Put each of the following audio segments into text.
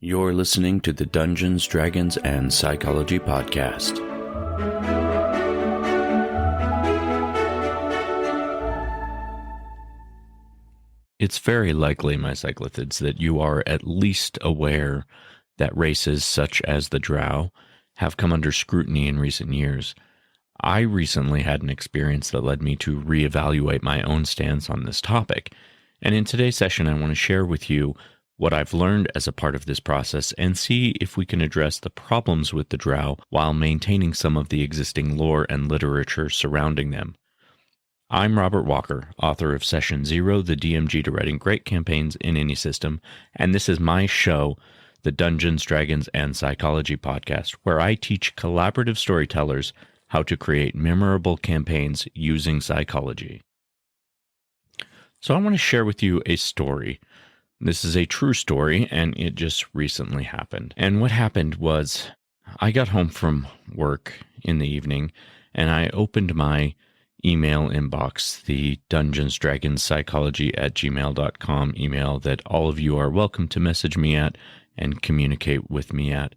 You're listening to the Dungeons, Dragons, and Psychology Podcast. It's very likely, my cyclothids, that you are at least aware that races such as the Drow have come under scrutiny in recent years. I recently had an experience that led me to reevaluate my own stance on this topic, and in today's session I want to share with you what I've learned as a part of this process and see if we can address the problems with the Drow while maintaining some of the existing lore and literature surrounding them. I'm Robert Walker, author of Session 0, the DMG to Writing Great Campaigns in Any System, and this is my show, the Dungeons, Dragons, and Psychology Podcast, where I teach collaborative storytellers how to create memorable campaigns using psychology. So I want to share with you a story. This is a true story, and it just recently happened. And what happened was I got home from work in the evening, and I opened my email inbox, the Dungeons Dragons Psychology at gmail.com email that all of you are welcome to message me at and communicate with me at.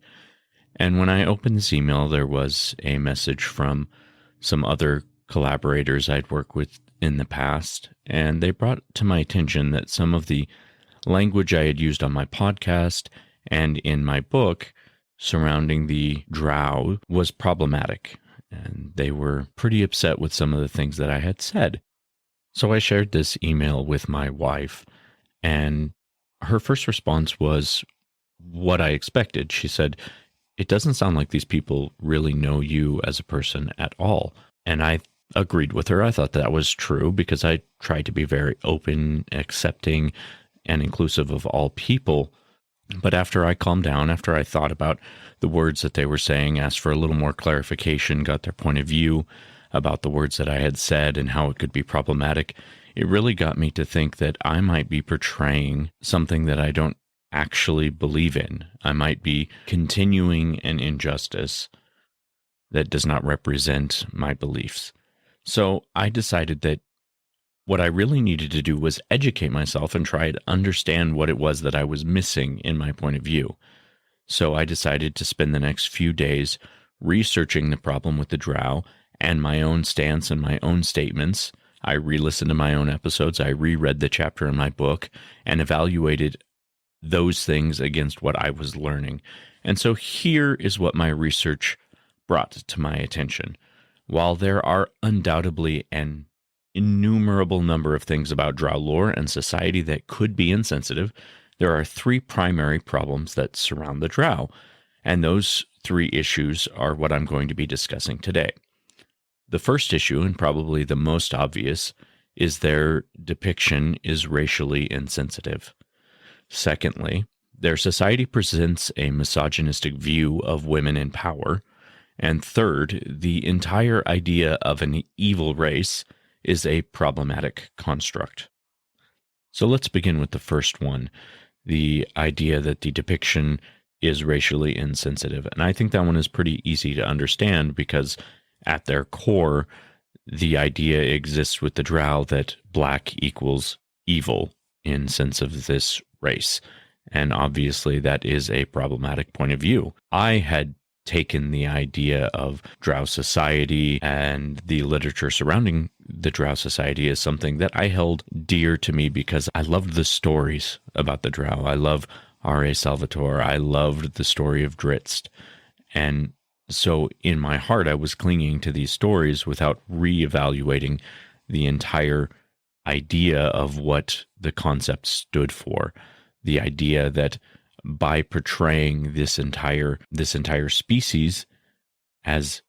And when I opened this email, there was a message from some other collaborators I'd worked with in the past, and they brought to my attention that some of the language I had used on my podcast and in my book surrounding the Drow was problematic, and they were pretty upset with some of the things that I had said. So I shared this email with my wife, and her first response was what I expected. She said, "It doesn't sound like these people really know you as a person at all." And I agreed with her. I thought that was true because I tried to be very open, accepting, and inclusive of all people. But after I calmed down, after I thought about the words that they were saying, asked for a little more clarification, got their point of view about the words that I had said and how it could be problematic, it really got me to think that I might be portraying something that I don't actually believe in. I might be continuing an injustice that does not represent my beliefs. So I decided that what I really needed to do was educate myself and try to understand what it was that I was missing in my point of view. So I decided to spend the next few days researching the problem with the Drow and my own stance and my own statements. I re-listened to my own episodes. I reread the chapter in my book and evaluated those things against what I was learning. And so here is what my research brought to my attention. While there are undoubtedly an innumerable number of things about Drow lore and society that could be insensitive, there are three primary problems that surround the Drow, and those three issues are what I'm going to be discussing today. The first issue, and probably the most obvious, is their depiction is racially insensitive. Secondly, their society presents a misogynistic view of women in power. And third, the entire idea of an evil race is a problematic construct. So let's begin with the first one, the idea that the depiction is racially insensitive. And I think that one is pretty easy to understand because at their core, the idea exists with the Drow that black equals evil in sense of this race. And obviously that is a problematic point of view. I had taken the idea of Drow society and the literature surrounding the Drow society as something that I held dear to me because I loved the stories about the Drow. I love R.A. Salvatore. I loved the story of Drizzt. And so in my heart, I was clinging to these stories without reevaluating the entire idea of what the concept stood for. The idea that by portraying this entire species as,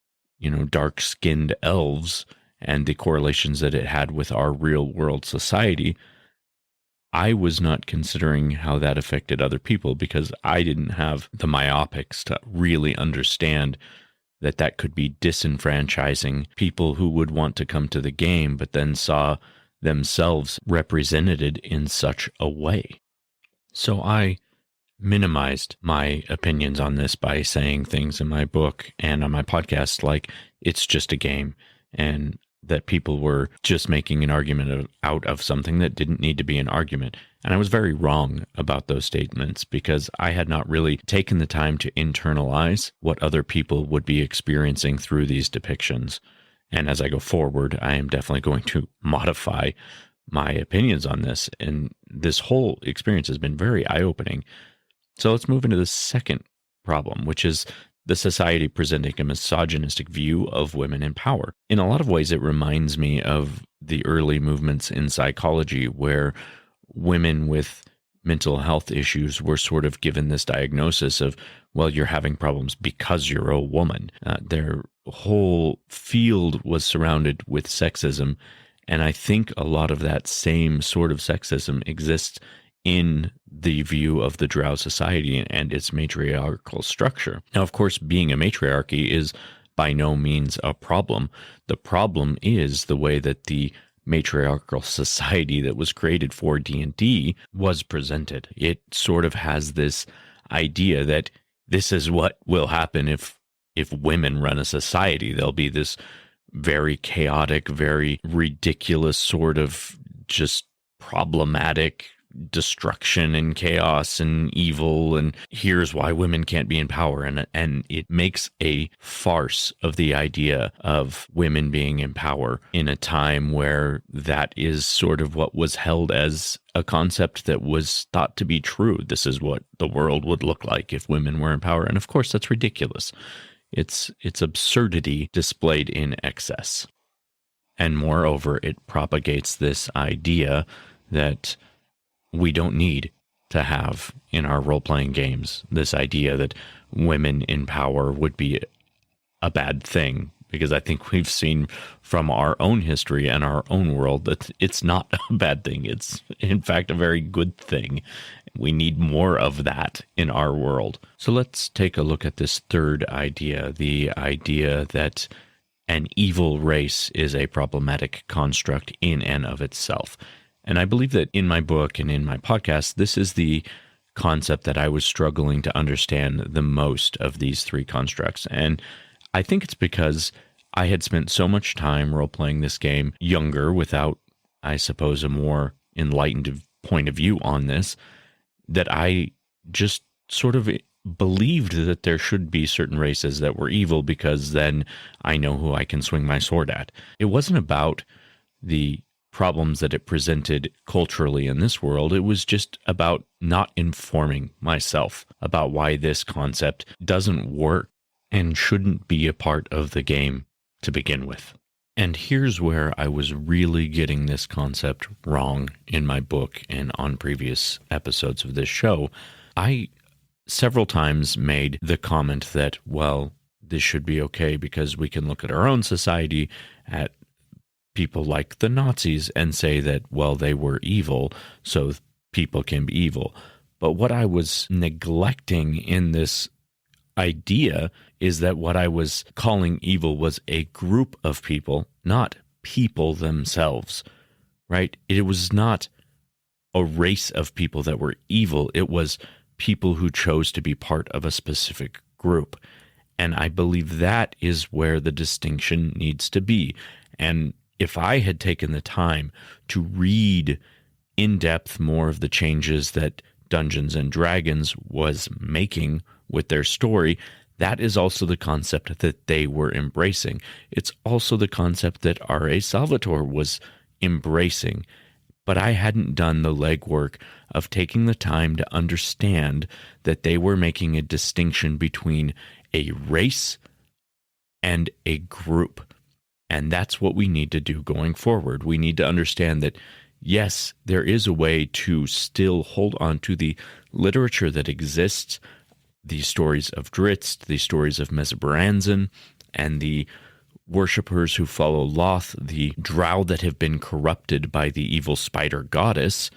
dark-skinned elves and the correlations that it had with our real-world society, I was not considering how that affected other people because I didn't have the myopics to really understand that that could be disenfranchising people who would want to come to the game but then saw themselves represented in such a way. So I minimized my opinions on this by saying things in my book and on my podcast like it's just a game and that people were just making an argument out of something that didn't need to be an argument. And I was very wrong about those statements because I had not really taken the time to internalize what other people would be experiencing through these depictions. And as I go forward, I am definitely going to modify my opinions on this. And this whole experience has been very eye-opening. So let's move into the second problem, which is the society presenting a misogynistic view of women in power. In a lot of ways, it reminds me of the early movements in psychology where women with mental health issues were sort of given this diagnosis of, well, you're having problems because you're a woman. Their whole field was surrounded with sexism. And I think a lot of that same sort of sexism exists in the view of the Drow society and its matriarchal structure. Now, of course, being a matriarchy is by no means a problem. The problem is the way that the matriarchal society that was created for D&D was presented. It sort of has this idea that this is what will happen if women run a society. There'll be this very chaotic, very ridiculous sort of just problematic destruction and chaos and evil, and here's why women can't be in power. And it makes a farce of the idea of women being in power in a time where that is sort of what was held as a concept that was thought to be true. This is what the world would look like if women were in power. And of course, that's ridiculous. It's absurdity displayed in excess. And moreover, it propagates this idea that we don't need to have in our role-playing games, this idea that women in power would be a bad thing, because I think we've seen from our own history and our own world that it's not a bad thing. It's, in fact, a very good thing. We need more of that in our world. So let's take a look at this third idea, the idea that an evil race is a problematic construct in and of itself. And I believe that in my book and in my podcast, this is the concept that I was struggling to understand the most of these three constructs. And I think it's because I had spent so much time role-playing this game younger without, I suppose, a more enlightened point of view on this, that I just sort of believed that there should be certain races that were evil because then I know who I can swing my sword at. It wasn't about the problems that it presented culturally in this world. It was just about not informing myself about why this concept doesn't work and shouldn't be a part of the game to begin with. And here's where I was really getting this concept wrong in my book and on previous episodes of this show. I several times made the comment that, well, this should be okay because we can look at our own society, at people like the Nazis, and say that, well, they were evil, so people can be evil. But what I was neglecting in this idea is that what I was calling evil was a group of people, not people themselves, right? It was not a race of people that were evil. It was people who chose to be part of a specific group. And I believe that is where the distinction needs to be. And if I had taken the time to read in depth more of the changes that Dungeons and Dragons was making with their story, that is also the concept that they were embracing. It's also the concept that R.A. Salvatore was embracing. But I hadn't done the legwork of taking the time to understand that they were making a distinction between a race and a group. And that's what we need to do going forward. We need to understand that, yes, there is a way to still hold on to the literature that exists, the stories of Drizzt, the stories of Mesberanzan, and the worshippers who follow Loth, the Drow that have been corrupted by the evil spider goddess,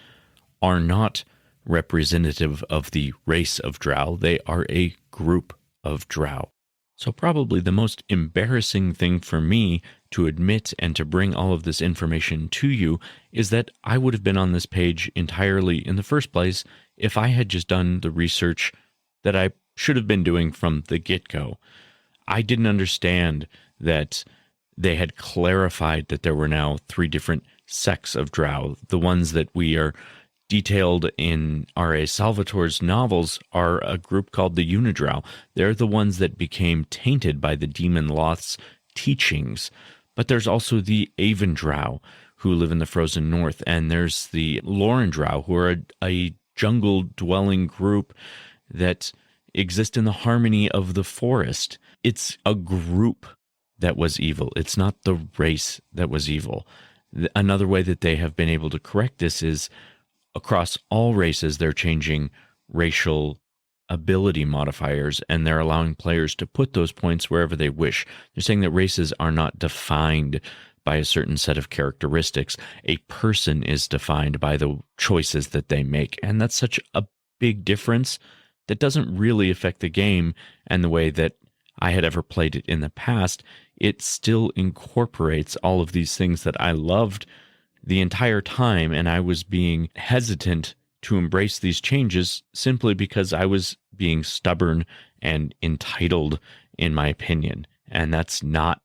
are not representative of the race of Drow. They are a group of Drow. So probably the most embarrassing thing for me to admit and to bring all of this information to you is that I would have been on this page entirely in the first place if I had just done the research that I should have been doing from the get-go. I didn't understand that they had clarified that there were now 3 different sects of Drow. The ones that we are detailed in R.A. Salvatore's novels are a group called the Unidrow. They're the ones that became tainted by the demon Loth's teachings. But there's also the Avendrow, who live in the frozen north, and there's the Lorendrow, who are a jungle-dwelling group that exist in the harmony of the forest. It's a group that was evil. It's not the race that was evil. Another way that they have been able to correct this is across all races, they're changing racial ability modifiers, and they're allowing players to put those points wherever they wish. They're saying that races are not defined by a certain set of characteristics. A person is defined by the choices that they make, and that's such a big difference that doesn't really affect the game and the way that I had ever played it in the past. It still incorporates all of these things that I loved the entire time, and I was being hesitant to embrace these changes simply because I was being stubborn and entitled in my opinion. And that's not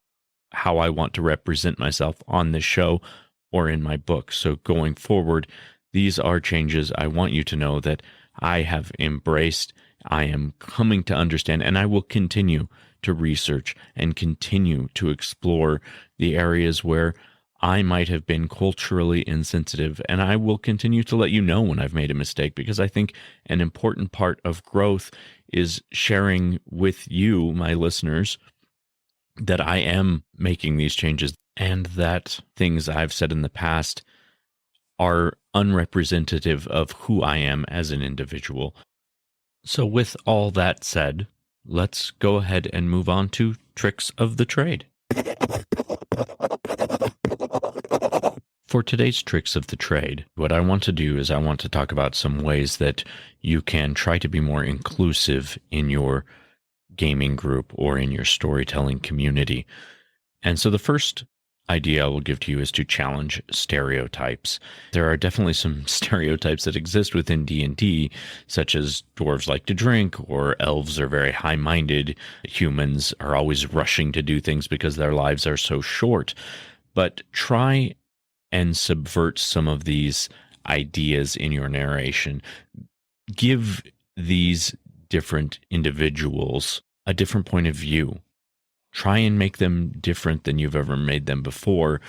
how I want to represent myself on this show or in my book. So going forward, these are changes I want you to know that I have embraced, I am coming to understand, and I will continue to research and continue to explore the areas where I might have been culturally insensitive, and I will continue to let you know when I've made a mistake, because I think an important part of growth is sharing with you, my listeners, that I am making these changes and that things I've said in the past are unrepresentative of who I am as an individual. So with all that said, let's go ahead and move on to tricks of the trade. For today's tricks of the trade, what I want to do is I want to talk about some ways that you can try to be more inclusive in your gaming group or in your storytelling community. And so the first idea I will give to you is to challenge stereotypes. There are definitely some stereotypes that exist within D&D, such as dwarves like to drink, or elves are very high-minded, humans are always rushing to do things because their lives are so short. But try and subvert some of these ideas in your narration. Give these different individuals a different point of view. Try and make them different than you've ever made them before,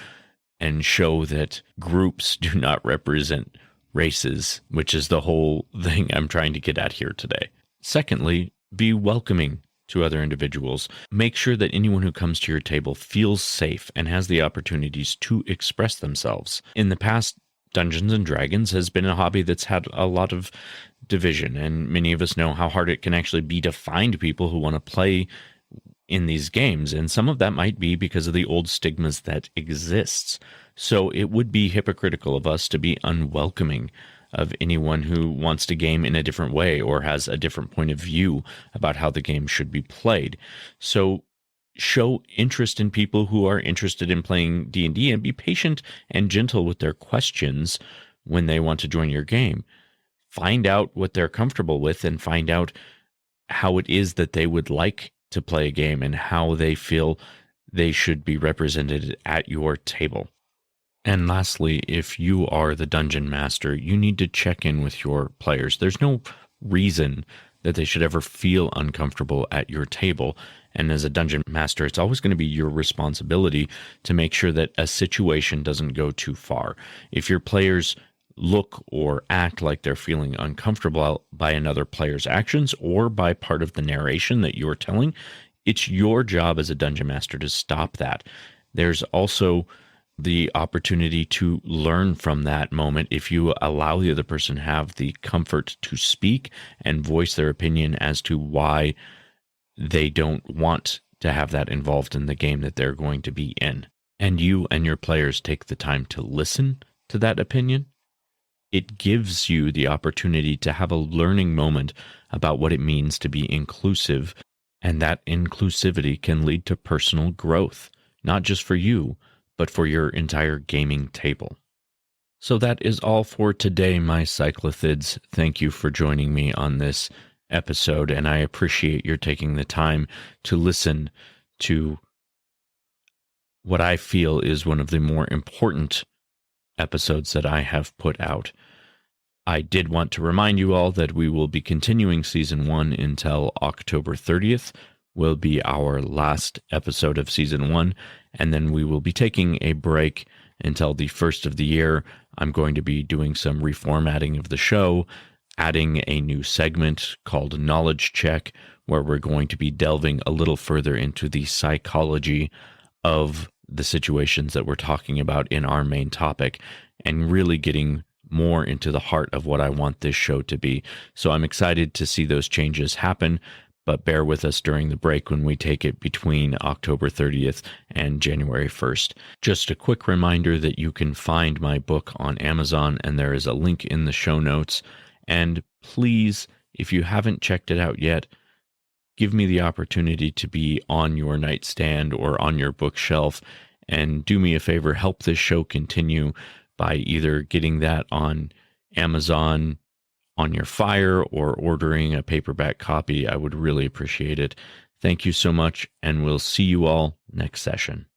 and show that groups do not represent races, which is the whole thing I'm trying to get at here today. Secondly, be welcoming to other individuals. Make sure that anyone who comes to your table feels safe and has the opportunities to express themselves. In the past, Dungeons and Dragons has been a hobby that's had a lot of division, and many of us know how hard it can actually be to find people who want to play in these games, and some of that might be because of the old stigmas that exists. So it would be hypocritical of us to be unwelcoming of anyone who wants to game in a different way or has a different point of view about how the game should be played. So show interest in people who are interested in playing D&D, and be patient and gentle with their questions when they want to join your game. Find out what they're comfortable with, and find out how it is that they would like to play a game and how they feel they should be represented at your table. And lastly, if you are the dungeon master, you need to check in with your players. There's no reason that they should ever feel uncomfortable at your table. And as a dungeon master, it's always going to be your responsibility to make sure that a situation doesn't go too far. If your players look or act like they're feeling uncomfortable by another player's actions or by part of the narration that you're telling, it's your job as a dungeon master to stop that. There's also the opportunity to learn from that moment if you allow the other person have the comfort to speak and voice their opinion as to why they don't want to have that involved in the game that they're going to be in. And you and your players take the time to listen to that opinion. It gives you the opportunity to have a learning moment about what it means to be inclusive, and that inclusivity can lead to personal growth, not just for you, but for your entire gaming table. So that is all for today, my cyclothids. Thank you for joining me on this episode, and I appreciate your taking the time to listen to what I feel is one of the more important episodes that I have put out. I did want to remind you all that we will be continuing season 1 until October 30th, will be our last episode of season 1, and then we will be taking a break until the first of the year. I'm going to be doing some reformatting of the show, adding a new segment called Knowledge Check, where we're going to be delving a little further into the psychology of the situations that we're talking about in our main topic, and really getting more into the heart of what I want this show to be. So I'm excited to see those changes happen, but bear with us during the break when we take it between October 30th and January 1st. Just a quick reminder that you can find my book on Amazon, and there is a link in the show notes. And please, if you haven't checked it out yet, give me the opportunity to be on your nightstand or on your bookshelf, and do me a favor, help this show continue by either getting that on Amazon on your Fire or ordering a paperback copy. I would really appreciate it. Thank you so much, and we'll see you all next session.